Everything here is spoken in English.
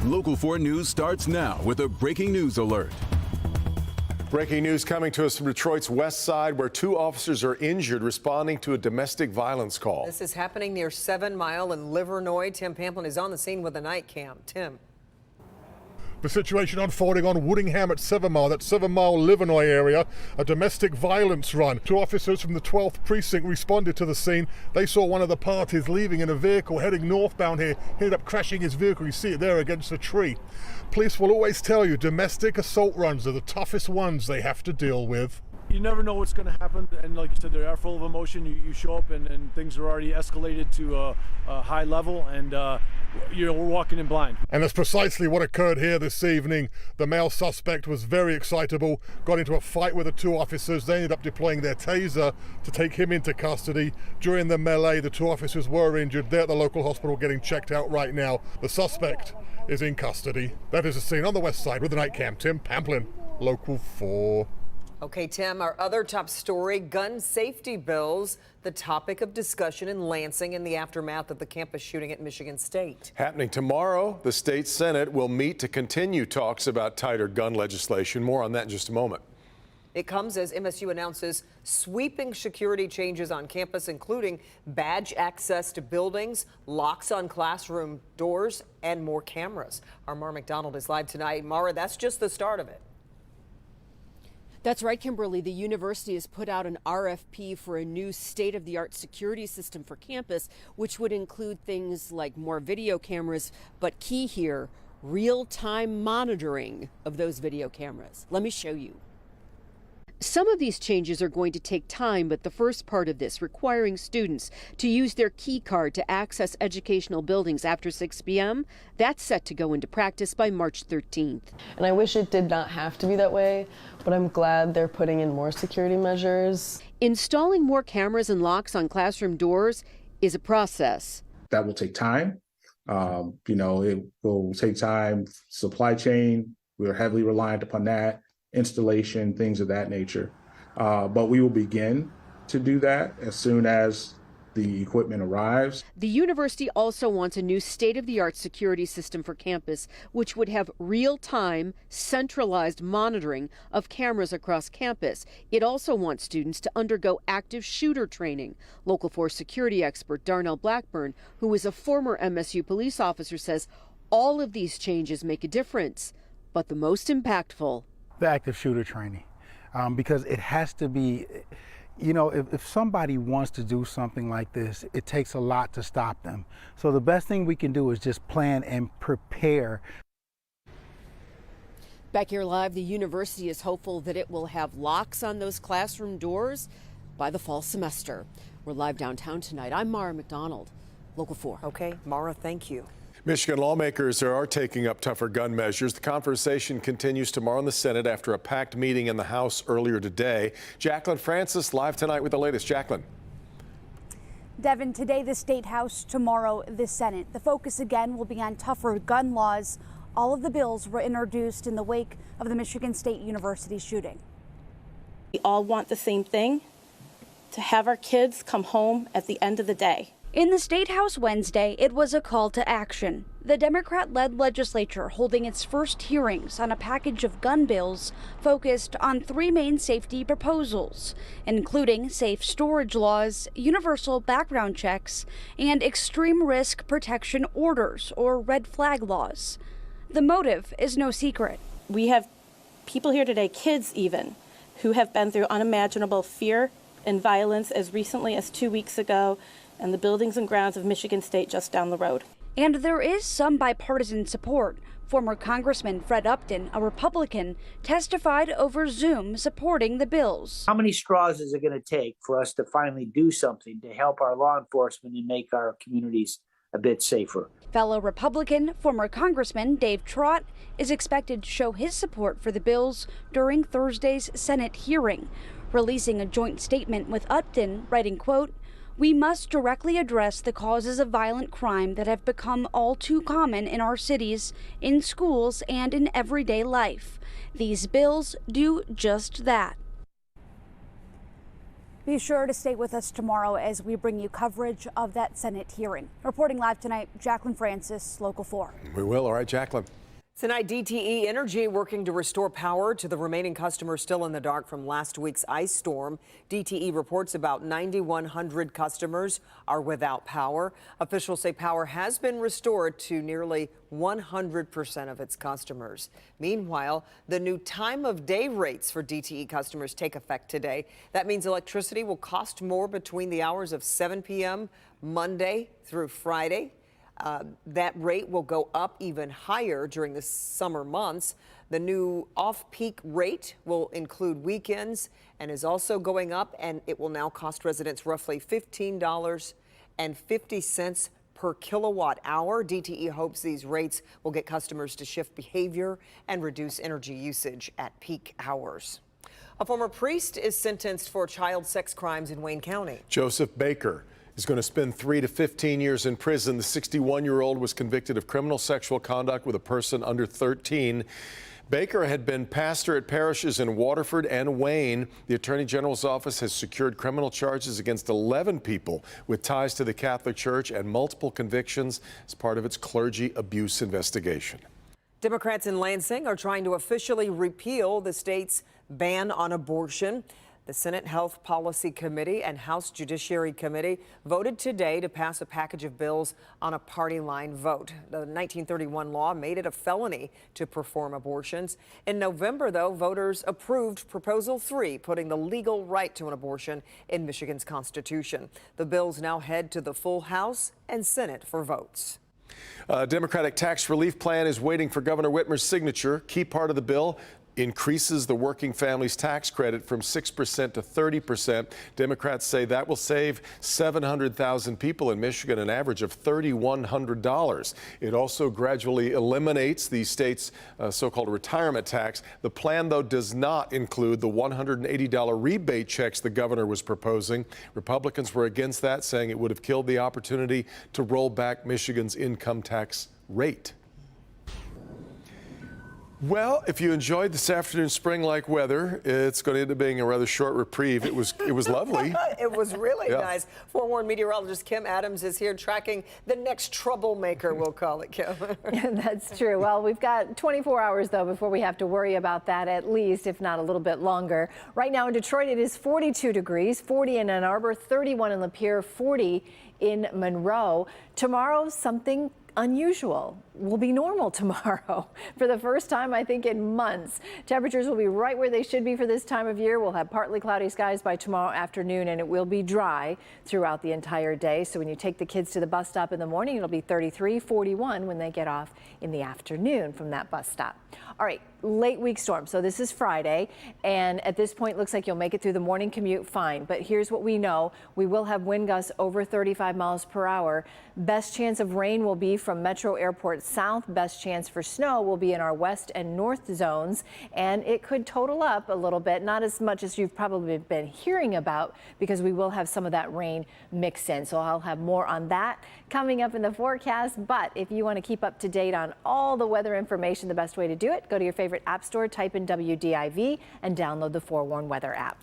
Local 4 News starts now with a breaking news alert. Breaking news coming to us from Detroit's west side, where 2 officers are injured responding to a domestic violence call. This is happening near 7 Mile in Livernois. Tim Pamplin is on the scene with a night cam. Tim. The situation unfolding on Woodingham at 7 Mile, that 7 Mile Livernois area, a domestic violence run. 2 officers from the 12th precinct responded to the scene. They saw one of the parties leaving in a vehicle heading northbound here. He ended up crashing his vehicle. You see it there against a tree. Police will always tell you domestic assault runs are the toughest ones they have to deal with. You never know what's going to happen, and like you said, they are full of emotion. You show up and things are already escalated to a high level, and we're walking in blind. And that's precisely what occurred here this evening. The male suspect was very excitable, got into a fight with the 2 officers. They ended up deploying their taser to take him into custody. During the melee, the 2 officers were injured. They're at the local hospital getting checked out right now. The suspect is in custody. That is the scene on the west side with the night cam. Tim Pamplin, Local 4. Okay, Tim, our other top story, gun safety bills, the topic of discussion in Lansing in the aftermath of the campus shooting at Michigan State. Happening tomorrow, the state Senate will meet to continue talks about tighter gun legislation. More on that in just a moment. It comes as MSU announces sweeping security changes on campus, including badge access to buildings, locks on classroom doors, and more cameras. Our Mara McDonald is live tonight. Mara, that's just the start of it. That's right, Kimberly. The university has put out an RFP for a new state-of-the-art security system for campus, which would include things like more video cameras, but key here, real-time monitoring of those video cameras. Let me show you. Some of these changes are going to take time, but the first part of this, requiring students to use their key card to access educational buildings after 6 p.m., that's set to go into practice by March 13th. And I wish it did not have to be that way, but I'm glad they're putting in more security measures. Installing more cameras and locks on classroom doors is a process. That will take time. It will take time. Supply chain, we're heavily reliant upon that. Installation, things of that nature. But we will begin to do that as soon as the equipment arrives. The university also wants a new state-of-the-art security system for campus, which would have real-time, centralized monitoring of cameras across campus. It also wants students to undergo active shooter training. Local 4 security expert Darnell Blackburn, who is a former MSU police officer, says all of these changes make a difference, but the most impactful, the active shooter training, because it has to be, if somebody wants to do something like this, it takes a lot to stop them. So the best thing we can do is just plan and prepare. Back here live, the university is hopeful that it will have locks on those classroom doors by the fall semester. We're live downtown tonight. I'm Mara McDonald, Local 4. Okay, Mara, thank you. Michigan lawmakers are taking up tougher gun measures. The conversation continues tomorrow in the Senate after a packed meeting in the House earlier today. Jacqueline Francis live tonight with the latest. Jacqueline. Devin, today the State House, tomorrow the Senate. The focus again will be on tougher gun laws. All of the bills were introduced in the wake of the Michigan State University shooting. We all want the same thing, to have our kids come home at the end of the day. In the State House Wednesday, it was a call to action. The Democrat-led legislature holding its first hearings on a package of gun bills focused on 3 main safety proposals, including safe storage laws, universal background checks, and extreme risk protection orders, or red flag laws. The motive is no secret. We have people here today, kids even, who have been through unimaginable fear and violence as recently as 2 weeks ago, and the buildings and grounds of Michigan State just down the road. And there is some bipartisan support. Former Congressman Fred Upton, a Republican, testified over Zoom supporting the bills. How many straws is it going to take for us to finally do something to help our law enforcement and make our communities a bit safer? Fellow Republican, former Congressman Dave Trott, is expected to show his support for the bills during Thursday's Senate hearing, releasing a joint statement with Upton, writing, quote, "We must directly address the causes of violent crime that have become all too common in our cities, in schools, and in everyday life. These bills do just that." Be sure to stay with us tomorrow as we bring you coverage of that Senate hearing. Reporting live tonight, Jacqueline Francis, Local 4. We will. All right, Jacqueline. Tonight, DTE Energy working to restore power to the remaining customers still in the dark from last week's ice storm. DTE reports about 9,100 customers are without power. Officials say power has been restored to nearly 100% of its customers. Meanwhile, the new time of day rates for DTE customers take effect today. That means electricity will cost more between the hours of 7 p.m. Monday through Friday. That rate will go up even higher during the summer months. The new off-peak rate will include weekends and is also going up, and it will now cost residents roughly $15.50 per kilowatt hour. DTE hopes these rates will get customers to shift behavior and reduce energy usage at peak hours. A former priest is sentenced for child sex crimes in Wayne County. Joseph Baker is going to spend 3 to 15 years in prison. The 61-year-old was convicted of criminal sexual conduct with a person under 13. Baker had been pastor at parishes in Waterford and Wayne. The Attorney General's office has secured criminal charges against 11 people with ties to the Catholic Church and multiple convictions as part of its clergy abuse investigation. Democrats in Lansing are trying to officially repeal the state's ban on abortion. The Senate Health Policy Committee and House Judiciary Committee voted today to pass a package of bills on a party line vote. The 1931 law made it a felony to perform abortions. In November, though, voters approved Proposal 3, putting the legal right to an abortion in Michigan's Constitution. The bills now head to the full House and Senate for votes. A Democratic tax relief plan is waiting for Governor Whitmer's signature. Key part of the bill increases the working family's tax credit from 6% to 30%. Democrats say that will save 700,000 people in Michigan an average of $3,100. It also gradually eliminates the state's so-called retirement tax. The plan, though, does not include the $180 rebate checks the governor was proposing. Republicans were against that, saying it would have killed the opportunity to roll back Michigan's income tax rate. Well, if you enjoyed this afternoon's spring-like weather, it's going to end up being a rather short reprieve. It was lovely. It was really nice. Forewarned meteorologist Kim Adams is here tracking the next troublemaker, we'll call it, Kim. That's true. Well, we've got 24 hours, though, before we have to worry about that, at least, if not a little bit longer. Right now in Detroit, it is 42 degrees, 40 in Ann Arbor, 31 in Lapeer, 40 in Monroe. Tomorrow, something unusual will be normal tomorrow for the first time, I think, in months. Temperatures will be right where they should be for this time of year. We'll have partly cloudy skies by tomorrow afternoon, and it will be dry throughout the entire day. So when you take the kids to the bus stop in the morning, it'll be 33, 41 when they get off in the afternoon from that bus stop. All right, late week storm. So this is Friday, and at this point, looks like you'll make it through the morning commute fine. But here's what we know. We will have wind gusts over 35 miles per hour. Best chance of rain will be from Metro Airport south. Best chance for snow will be in our west and north zones, and it could total up a little bit, not as much as you've probably been hearing about, because we will have some of that rain mixed in. So I'll have more on that coming up in the forecast. But if you want to keep up to date on all the weather information, the best way to do it, go to your favorite app store, type in WDIV, and download the Forewarned Weather app.